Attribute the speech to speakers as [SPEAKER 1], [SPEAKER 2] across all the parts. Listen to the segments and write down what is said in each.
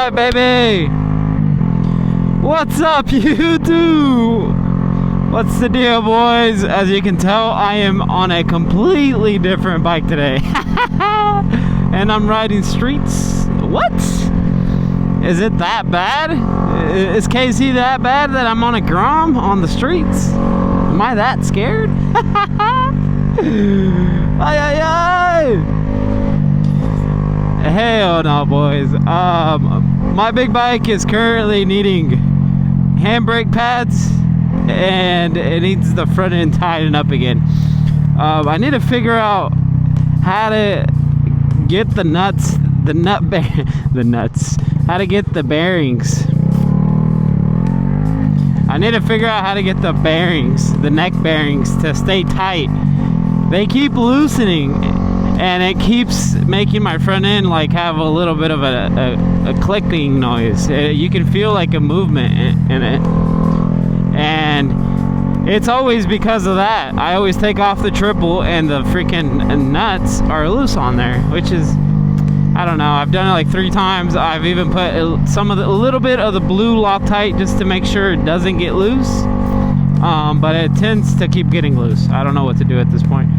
[SPEAKER 1] Alright, baby! What's up, YouTube? What's the deal, boys? As you can tell, I am on a completely different bike today. And I'm riding streets. What? Is it that bad? Is KC that bad that I'm on a Grom on the streets? Am I that scared? Ay, ay, ay! Hell no, boys. My big bike is currently needing handbrake pads, and it needs the front end tightened up again. I need to figure out how to get the nuts, how to get the bearings. I need to figure out how to get the bearings, the neck bearings, to stay tight. They keep loosening, and it keeps making my front end like have a little bit of a clicking noise. You can feel like a movement in it, and it's always because of that. I always take off the triple and the freaking nuts are loose on there, which is, I don't know, I've done it like 3 times. I've even put a little bit of the blue Loctite just to make sure it doesn't get loose, but it tends to keep getting loose. I don't know what to do at this point.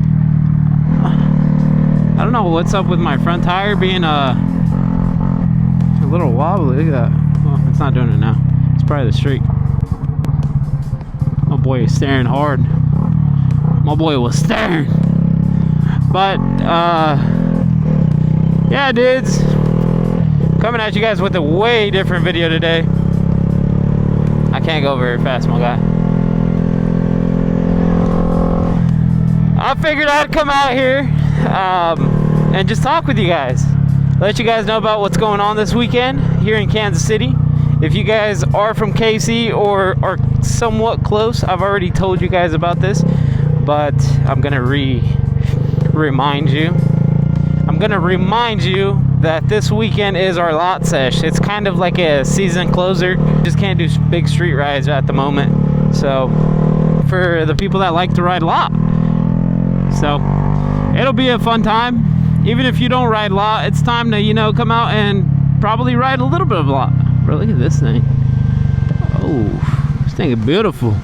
[SPEAKER 1] I don't know what's up with my front tire being a little wobbly. Look at that. Well, it's not doing it now. It's probably the street. My boy is staring hard. My boy was staring. But yeah, dudes, coming at you guys with a way different video today. I can't go very fast, my guy. I figured I'd come out here and just talk with you guys, let you guys know about what's going on this weekend here in Kansas City. If you guys are from KC or are somewhat close, I've already told you guys about this, but I'm gonna remind you that this weekend is our lot sesh. It's kind of like a season closer. Just can't do big street rides at the moment, so for the people that like to ride lot, so it'll be a fun time. Even if you don't ride lot, it's time to, you know, come out and probably ride a little bit of lot. Bro, look at this thing. Oh, this thing is beautiful.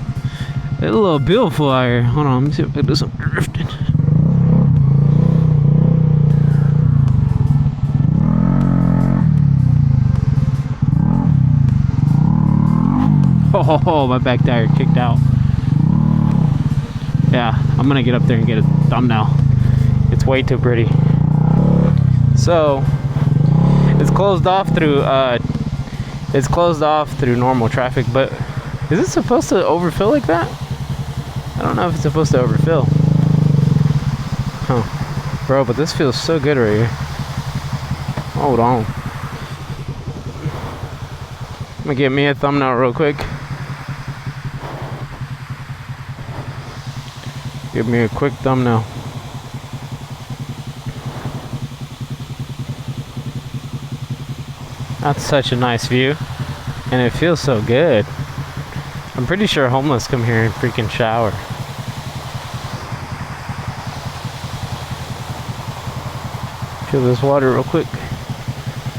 [SPEAKER 1] It's a little beautiful out here. Hold on, let me see if I can do some drifting. Oh, my back tire kicked out. Yeah, I'm gonna get up there and get a thumbnail. It's way too pretty. So it's closed off through normal traffic, but is it supposed to overfill like that? I don't know if it's supposed to overfill. Huh. Bro, but this feels so good right here. Hold on. I'm gonna get me a thumbnail real quick. Give me a quick thumbnail. That's such a nice view, and it feels so good. I'm pretty sure homeless come here and freaking shower. Feel this water real quick.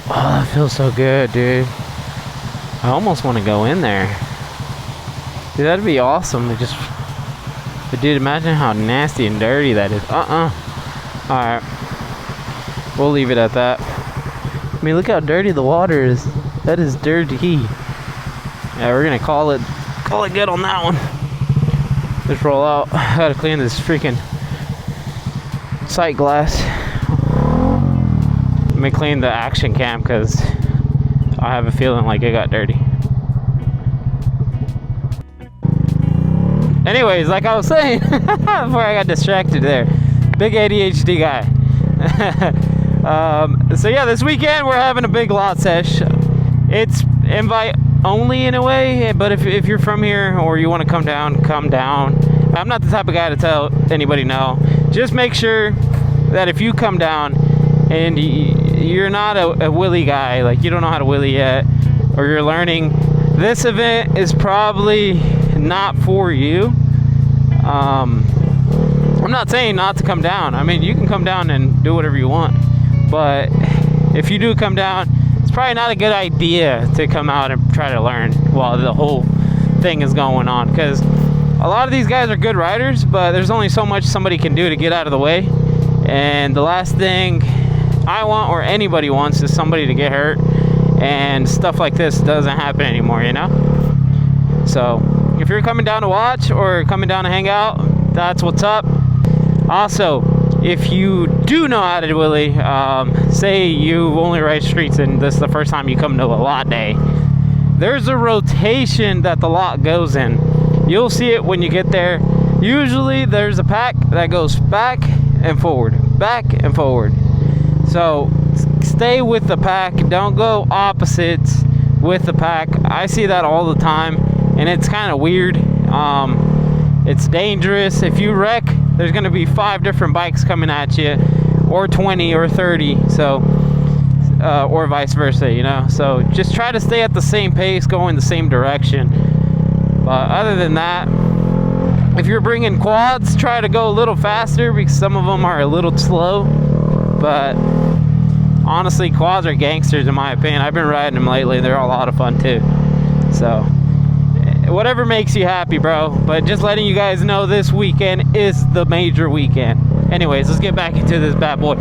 [SPEAKER 1] Oh, that feels so good, dude. I almost want to go in there. Dude, that'd be awesome to just... But dude, imagine how nasty and dirty that is. Alright. We'll leave it at that. I mean, look how dirty the water is. That is dirty. Yeah, we're gonna call it good on that one. Let's roll out. I gotta clean this freaking sight glass. Let me clean the action cam because I have a feeling like it got dirty. Anyways, like I was saying before I got distracted there, big ADHD guy. So yeah, this weekend we're having a big lot sesh. It's invite only in a way, but if you're from here or you want to come down, come down. I'm not the type of guy to tell anybody no. Just make sure that if you come down and you're not a wheelie guy, like you don't know how to wheelie yet, or you're learning, this event is probably not for you. I'm not saying not to come down. I mean, you can come down and do whatever you want, but if you do come down, it's probably not a good idea to come out and try to learn while the whole thing is going on, because a lot of these guys are good riders, but there's only so much somebody can do to get out of the way. And the last thing I want, or anybody wants, is somebody to get hurt, and stuff like this doesn't happen anymore, you know? So if you're coming down to watch or coming down to hang out, that's what's up. Also, if you do know how to wheelie, say you only ride streets and this is the first time you come to a lot day, there's a rotation that the lot goes in. You'll see it when you get there. Usually there's a pack that goes back and forward, back and forward. So stay with the pack, don't go opposites with the pack. I see that all the time, and it's kind of weird. It's dangerous. If you wreck, there's going to be 5 different bikes coming at you, or 20 or 30, so or vice versa, you know. So just try to stay at the same pace, go in the same direction. But other than that, if you're bringing quads, try to go a little faster, because some of them are a little slow. But honestly, quads are gangsters in my opinion. I've been riding them lately. They're a lot of fun too. So whatever makes you happy, bro. But just letting you guys know, this weekend is the major weekend. Anyways, let's get back into this bad boy.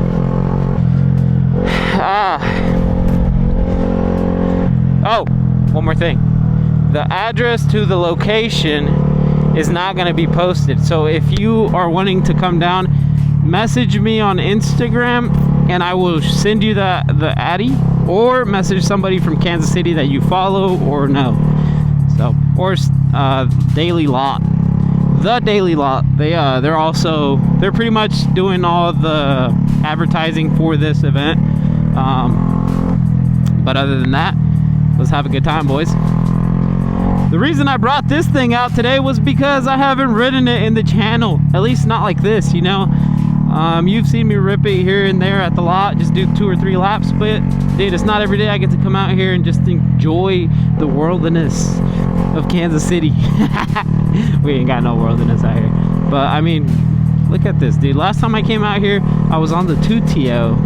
[SPEAKER 1] Oh, one more thing. The address to the location is not going to be posted. So if you are wanting to come down, message me on Instagram and I will send you the Addy, or message somebody from Kansas City that you follow or know. So, or Daily Lot, the Daily Lot. They're pretty much doing all the advertising for this event. But other than that, let's have a good time, boys. The reason I brought this thing out today was because I haven't ridden it in the channel, at least not like this, you know. You've seen me rip it here and there at the lot, just do 2 or 3 laps, but dude, it's not every day I get to come out here and just enjoy the worldliness of Kansas City. We ain't got no worldliness out here, but I mean, look at this, dude. Last time I came out here, I was on the 2TO,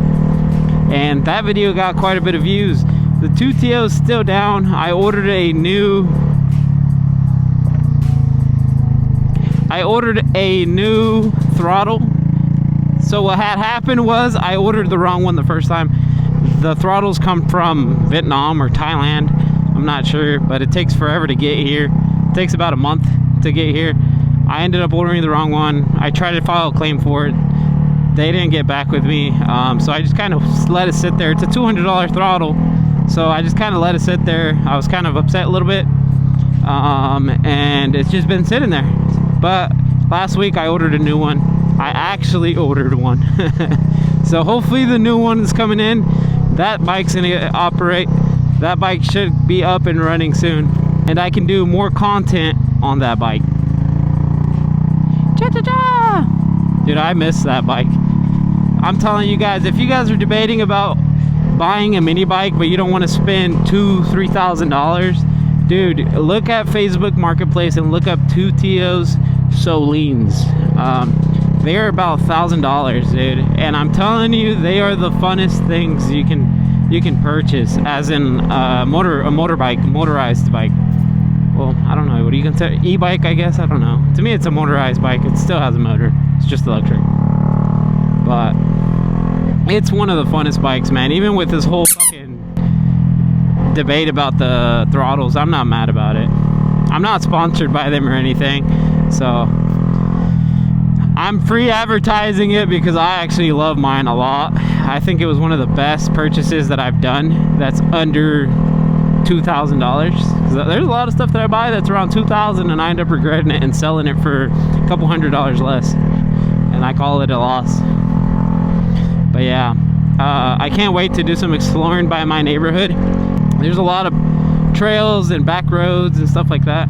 [SPEAKER 1] and that video got quite a bit of views. The 2TO is still down. I ordered a new throttle. So what had happened was I ordered the wrong one the first time. The throttles come from Vietnam or Thailand, I'm not sure, but it takes forever to get here. It takes about a month to get here. I ended up ordering the wrong one. I tried to file a claim for it. They didn't get back with me, so I just kind of let it sit there. It's a $200 throttle, so I just kind of let it sit there. I was kind of upset a little bit, and it's just been sitting there. But last week I ordered a new one. I actually ordered one. So hopefully the new one is coming in. That bike's gonna operate. That bike should be up and running soon, and I can do more content on that bike. Cha-cha-cha! Dude, I miss that bike. I'm telling you guys, if you guys are debating about buying a mini bike but you don't want to spend $2,000-$3,000, dude, look at Facebook Marketplace and look up 2TO's Solines. They're about $1,000, dude, and I'm telling you, they are the funnest things you can purchase, as in motorized bike. Well, I don't know, what do you consider? E-bike, I guess? I don't know. To me, it's a motorized bike. It still has a motor. It's just electric. But it's one of the funnest bikes, man. Even with this whole fucking debate about the throttles, I'm not mad about it. I'm not sponsored by them or anything, so I'm free advertising it because I actually love mine a lot. I think it was one of the best purchases that I've done that's under $2,000. There's a lot of stuff that I buy that's around $2,000 and I end up regretting it and selling it for a couple $100 less, and I call it a loss. But yeah, I can't wait to do some exploring by my neighborhood. There's a lot of trails and back roads and stuff like that,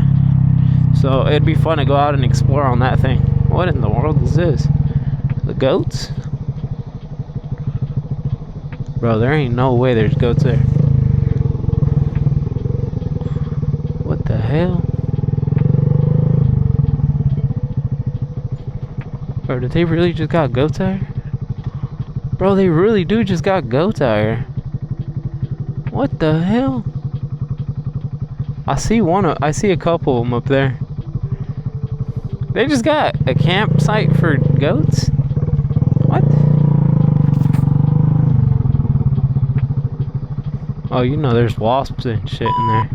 [SPEAKER 1] so it'd be fun to go out and explore on that thing. What in the world is this? The goats? Bro, there ain't no way there's goats there. What the hell? Bro, did they really just got goats out here? Bro, they really do just got goats out here. What the hell? I see a couple of them up there. They just got a campsite for goats? What? Oh, you know there's wasps and shit in there.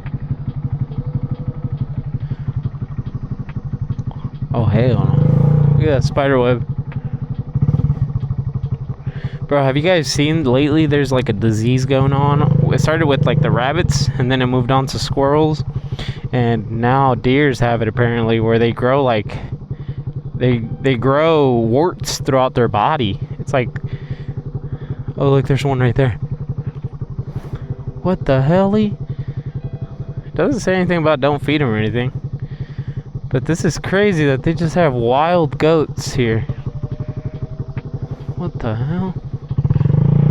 [SPEAKER 1] Oh, hell no. Look at that spider web. Bro, have you guys seen lately there's like a disease going on? It started with like the rabbits, and then it moved on to squirrels. And now deers have it apparently, where they grow like... They grow warts throughout their body. It's like... Oh, look, there's one right there. What the hell-y? Doesn't say anything about don't feed them or anything. But this is crazy that they just have wild goats here. What the hell?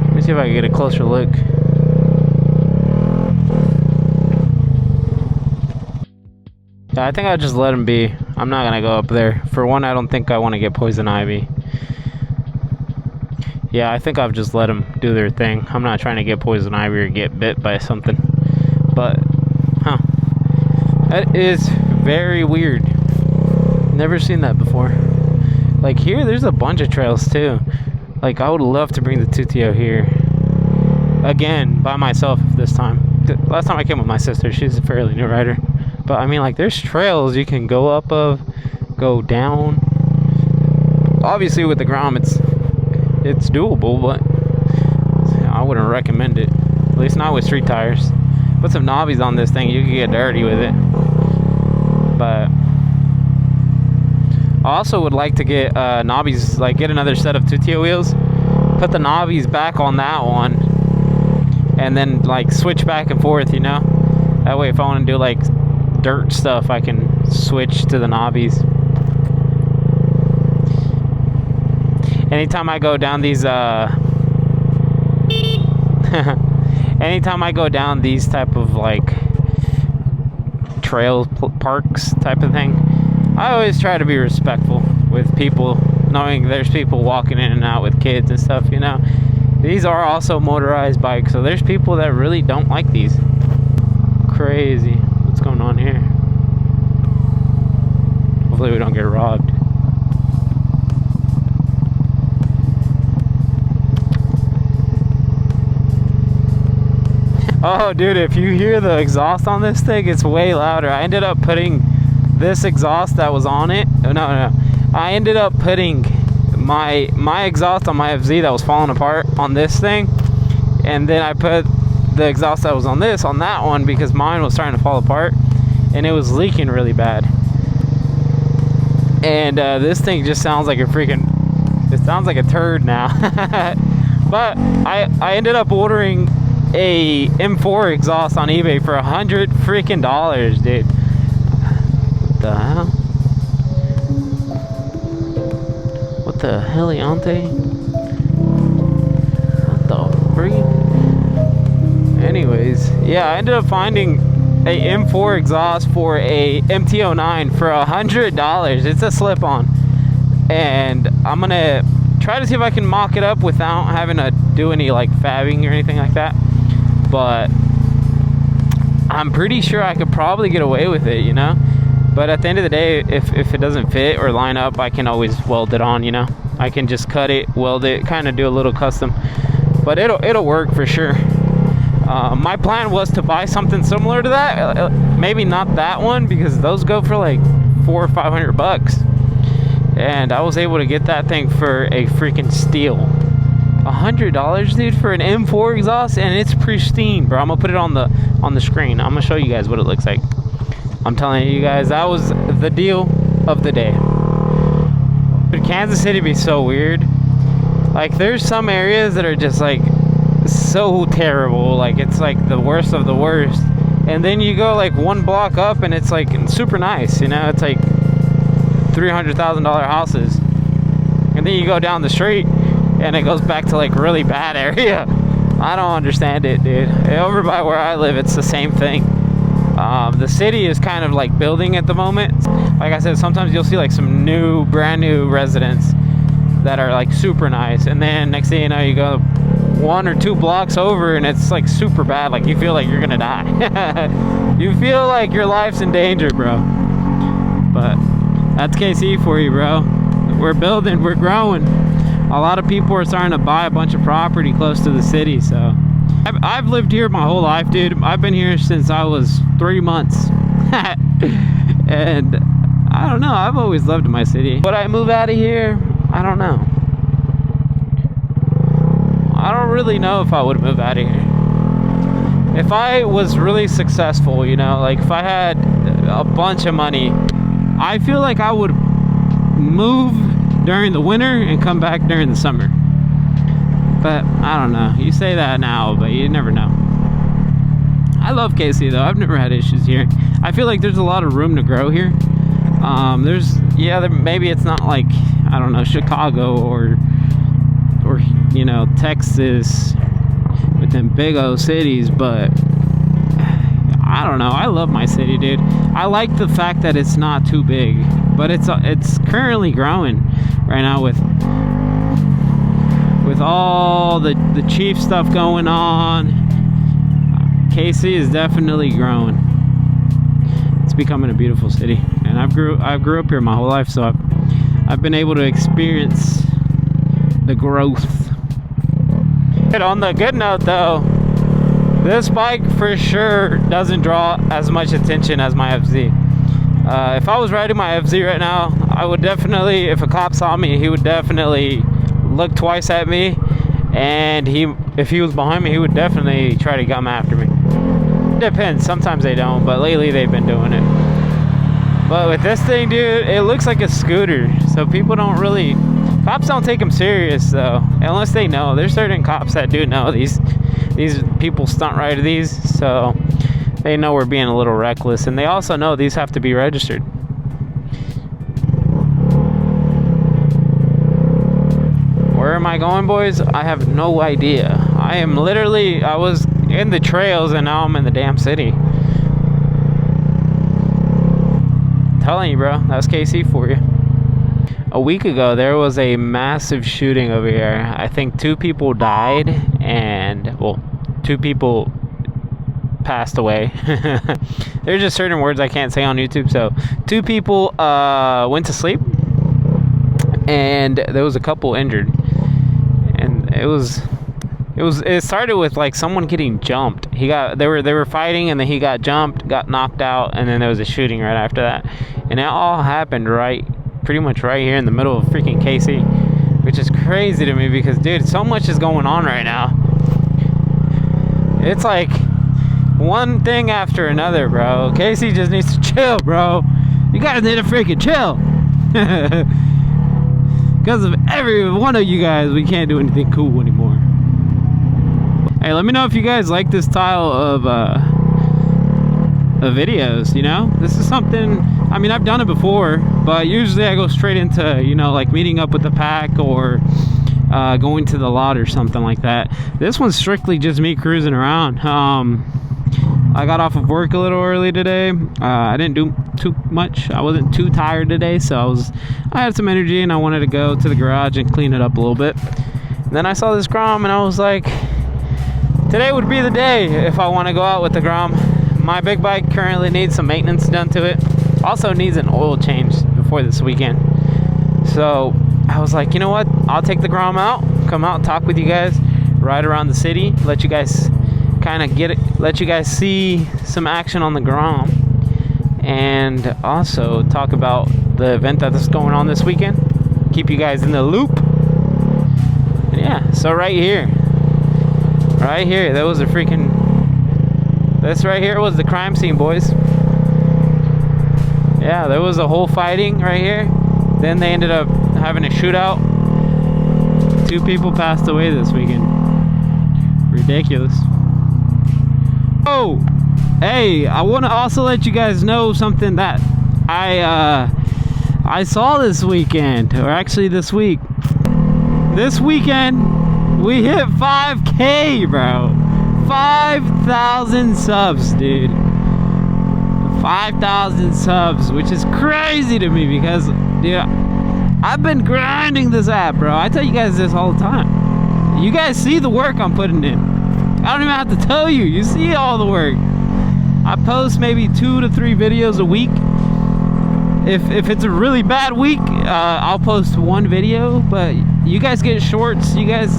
[SPEAKER 1] Let me see if I can get a closer look. Yeah, I think I'll just let them be. I'm not gonna go up there. For one, I don't think I want to get poison ivy. Yeah, I think I'll just let them do their thing. I'm not trying to get poison ivy or get bit by something. But, huh. That is very weird. Never seen that before. Like here, there's a bunch of trails too. Like I would love to bring the Tutio here. Again, by myself this time. Last time I came with my sister, she's a fairly new rider. But I mean, like, there's trails you can go up of, go down. Obviously with the Grom, it's doable, but I wouldn't recommend it. At least not with street tires. Put some knobbies on this thing, you can get dirty with it. But I also would like to get knobbies, like get another set of Tutio wheels, put the knobbies back on that one, and then like switch back and forth, you know? That way if I want to do like dirt stuff, I can switch to the knobbies. Anytime I go down these anytime I go down these type of like trail parks type of thing, I always try to be respectful with people, knowing there's people walking in and out with kids and stuff, you know. These are also motorized bikes, so there's people that really don't like these. Crazy. What's going on here? Hopefully we don't get robbed. Oh, dude, if you hear the exhaust on this thing, it's way louder. I ended up putting this exhaust that was on it. No. I ended up putting my exhaust on my FZ that was falling apart on this thing. And then I put the exhaust that was on that one, because mine was starting to fall apart. And it was leaking really bad. And this thing just sounds like it sounds like a turd now. But I ended up ordering a M4 exhaust on eBay for $100 freaking dollars, dude. What the hell? What the heliante? What the freak? Anyways, yeah, I ended up finding a M4 exhaust for a MT-09 for $100. It's a slip-on, and I'm gonna try to see if I can mock it up without having to do any like fabbing or anything like that. But I'm pretty sure I could probably get away with it, you know. But at the end of the day, if it doesn't fit or line up, I can always weld it on, you know. I can just cut it, weld it, kind of do a little custom, but it'll work for sure. My plan was to buy something similar to that. Maybe not that one, because those go for like $400 or $500, and I was able to get that thing for a freaking steal. $100, dude, for an M4 exhaust, and it's pristine, bro. I'm gonna put it on the screen. I'm gonna show you guys what it looks like. I'm telling you guys, that was the deal of the day. But Kansas City be so weird. Like, there's some areas that are just like so terrible, like it's like the worst of the worst, and then you go like one block up and it's like super nice, you know. It's like $300,000 houses, and then you go down the street and it goes back to like really bad area. I don't understand it, dude. Over by where I live, it's the same thing. The city is kind of like building at the moment. Like I said, sometimes you'll see like some brand new residents that are like super nice, and then next thing you know, you go 1 or 2 blocks over, and it's like super bad. Like you feel like you're gonna die. You feel like your life's in danger, bro. But that's KC for you, bro. We're building, we're growing. A lot of people are starting to buy a bunch of property close to the city. So I've lived here my whole life, dude. I've been here since I was 3 months. And I don't know, I've always loved my city. Would I move out of here? I don't know. I don't really know if I would move out of here. If I was really successful, you know, like if I had a bunch of money, I feel like I would move during the winter and come back during the summer. But I don't know. You say that now, but you never know. I love KC though. I've never had issues here. I feel like there's a lot of room to grow here. Maybe it's not like, I don't know, Chicago or you know, Texas with them big old cities, but I don't know. I love my city, dude. I like the fact that it's not too big, but it's currently growing right now with all the chief stuff going on. KC is definitely growing. It's becoming a beautiful city, and I grew up here my whole life, so I've been able to experience the growth. On the good note though, this bike for sure doesn't draw as much attention as my FZ. If I was riding my FZ right now, I would definitely, if a cop saw me, he would definitely look twice at me, and if he was behind me, he would definitely try to come after me. Depends, sometimes they don't, but lately they've been doing it. But with this thing, dude, it looks like a scooter, so people don't really, cops don't take them serious though, unless they know. There's certain cops that do know these people stunt ride these, so they know we're being a little reckless, and they also know these have to be registered. Where am I going, boys? I have no idea. I was in the trails and now I'm in the damn city. I'm telling you, bro, that's KC for you. A week ago, there was a massive shooting over here. I think 2 people died, and, well, 2 people passed away. There's just certain words I can't say on YouTube. So 2 people went to sleep, and there was a couple injured. And it started with like someone getting jumped. They were fighting, and then he got jumped, got knocked out, and then there was a shooting right after that. And it all happened pretty much right here in the middle of freaking KC, which is crazy to me because, dude, so much is going on right now. It's like one thing after another, bro. KC just needs to chill, bro. You guys need to freaking chill. Because of every one of you guys, we can't do anything cool anymore. Hey, let me know if you guys like this style of videos, you know? This is something, I mean, I've done it before, but usually I go straight into, you know, like meeting up with the pack or going to the lot or something like that. This one's strictly just me cruising around. I got off of work a little early today. I didn't do too much. I wasn't too tired today, so I had some energy, and I wanted to go to the garage and clean it up a little bit. And then I saw this Grom, and I was like, today would be the day if I want to go out with the Grom. My big bike currently needs some maintenance done to it. Also needs an oil change before this weekend. So I was like, you know what? I'll take the Grom out, come out, talk with you guys, ride around the city, let you guys kind of let you guys see some action on the Grom, and also talk about the event that's going on this weekend, keep you guys in the loop. And yeah, so right here, there was this right here was the crime scene, boys. Yeah, there was a whole fighting right here. Then they ended up having a shootout. 2 people passed away this weekend. Ridiculous. Oh, hey, I want to also let you guys know something that I saw this weekend, or actually this week. This weekend, we hit 5K, bro. 5,000 subs, dude. 5,000 subs, which is crazy to me because, dude, I've been grinding this app, bro. I tell you guys this all the time. You guys see the work I'm putting in. I don't even have to tell you. You see all the work. I post maybe 2 to 3 videos a week. If it's a really bad week, I'll post 1 video. But you guys get shorts. You guys,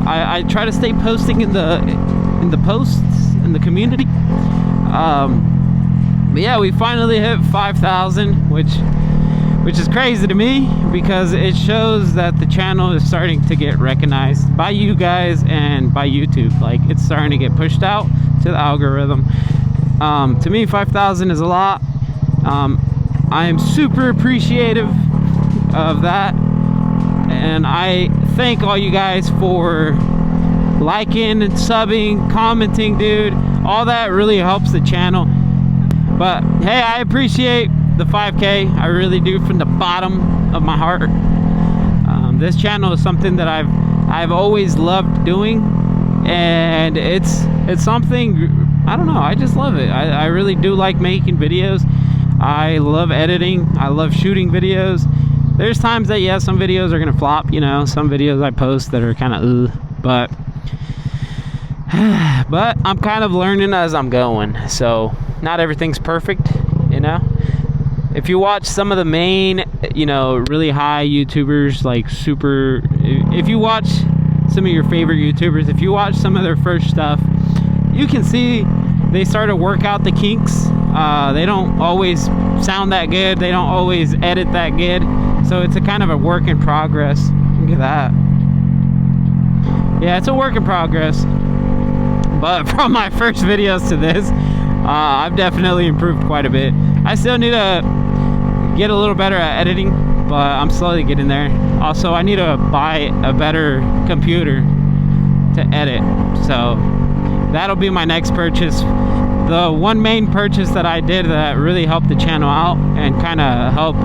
[SPEAKER 1] I try to stay posting in the posts in the community. But yeah, we finally hit 5,000, which is crazy to me because it shows that the channel is starting to get recognized by you guys and by YouTube. Like, it's starting to get pushed out to the algorithm. To me, 5,000 is a lot. I am super appreciative of that, and I thank all you guys for liking and subbing, commenting, dude. All that really helps the channel. But hey, I appreciate the 5K. I really do, from the bottom of my heart. This channel is something that I've always loved doing, and it's something, I don't know, I just love it. I really do like making videos. I love editing. I love shooting videos. There's times that, yeah, some videos are gonna flop, you know, some videos I post that are kind of but I'm kind of learning as I'm going, so not everything's perfect, you know. If you watch some of the main, you know, really high YouTubers, like super, if you watch some of your favorite YouTubers, if you watch some of their first stuff, you can see they start to work out the kinks. They don't always sound that good. They don't always edit that good. So it's a kind of a work in progress. Look at that. Yeah, it's a work in progress. But from my first videos to this, I've definitely improved quite a bit. I still need to get a little better at editing, but I'm slowly getting there. Also, I need to buy a better computer to edit. So that'll be my next purchase. The one main purchase that I did that really helped the channel out and kind of helped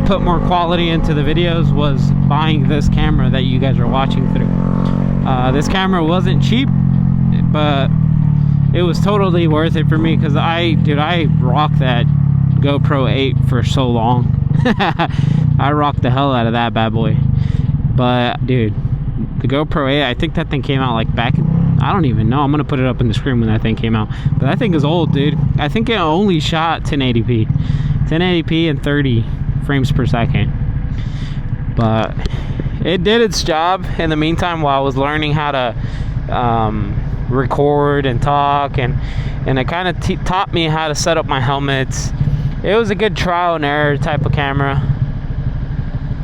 [SPEAKER 1] put more quality into the videos was buying this camera that you guys are watching through. This camera wasn't cheap, but it was totally worth it for me because I rocked that GoPro 8 for so long. I rocked the hell out of that bad boy. But dude, the GoPro 8, I think that thing came out like back in, I don't even know. I'm gonna put it up in the screen when that thing came out. But that thing is old, dude. I think it only shot 1080p and 30 frames per second. But it did its job in the meantime while I was learning how to record and talk, and it kind of taught me how to set up my helmets. It was a good trial and error type of camera,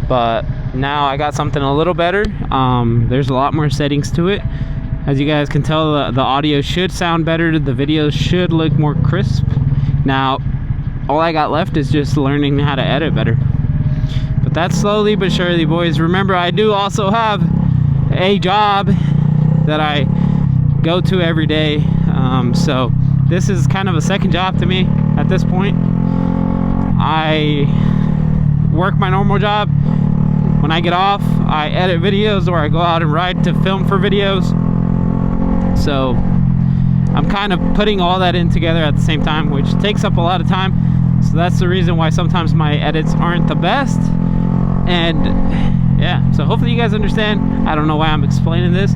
[SPEAKER 1] but now I got something a little better. There's a lot more settings to it. As you guys can tell, the audio should sound better. The videos should look more crisp. Now, all I got left is just learning how to edit better. But that's slowly but surely, boys. Remember, I do also have a job that I go to every day. So this is kind of a second job to me at this point. I work my normal job. When I get off, I edit videos, or I go out and ride to film for videos. So I'm kind of putting all that in together at the same time, which takes up a lot of time. So that's the reason why sometimes my edits aren't the best. And yeah, so hopefully you guys understand. I don't know why I'm explaining this,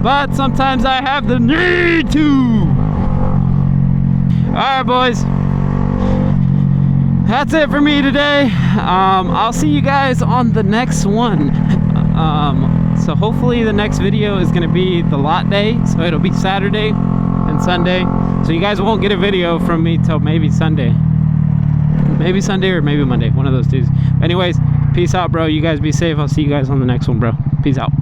[SPEAKER 1] but sometimes I have the need to. Alright, boys, that's it for me today. I'll see you guys on the next one. So hopefully the next video is going to be the lot day, so it'll be Saturday and Sunday, so you guys won't get a video from me till maybe Sunday or maybe Monday, one of those days. Anyways, peace out, bro. You guys be safe. I'll see you guys on the next one, bro. Peace out.